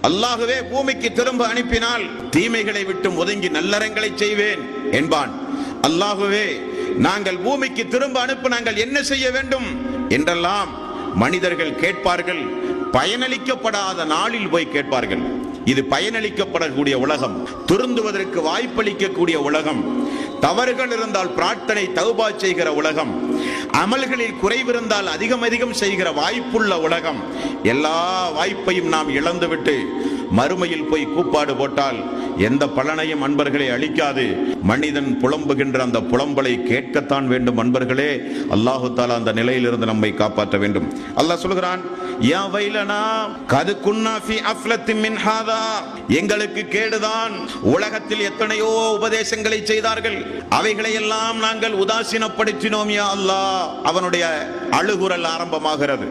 அல்லாஹ்வே பூமிக்கு திரும்ப அனுப்பினால் தீமைகளை விட்டு ஒதுங்கி நல்லறங்களை செய்வேன் என்பான். அல்லாஹ்வே நாங்கள் பூமிக்கு திரும்ப அனுப்ப நாங்கள் என்ன செய்ய வேண்டும் என்றெல்லாம் மனிதர்கள் கேட்பார்கள். பயனளிக்கப்படாத நாளில் போய் கேட்பார்கள். இது பயனளிக்கப்படக்கூடிய உலகம், திருந்துவதற்கு வாய்ப்பளிக்கக்கூடிய உலகம், தவறுகள் இருந்தால் பிரார்த்தனை தௌபா செய்கிற உலகம், அமல்களில் குறைவிருந்தால் அதிகம் செய்கிற வாய்ப்புள்ள உலகம். எல்லா வாய்ப்பையும் நாம் இழந்துவிட்டு மறுமையில் போய் கூப்பாடு போட்டால் எந்த பலனையும் அன்பர்களை அளிக்காது. மனிதன் புலம்புகின்ற அந்த புலம்பலை கேட்கத்தான் வேண்டும். அன்பர்களே, அல்லாஹு தஆலா அந்த நிலையிலிருந்து நம்மை காப்பாற்ற வேண்டும். அல்லாஹ் சொல்கிறான், யா வைலனா கது குன்னா ஃபீ அஃப்லத்தின் மின் ஹாதா, எங்களுக்கு கேடுதான். உலகத்தில் எத்தனையோ உபதேசங்களை செய்தார்கள், அவைகளை எல்லாம் நாங்கள் உதாசீனப்படுத்தினோம் யா அல்லாஹ். அவனுடைய அழுகுரல் ஆரம்பமாகிறது.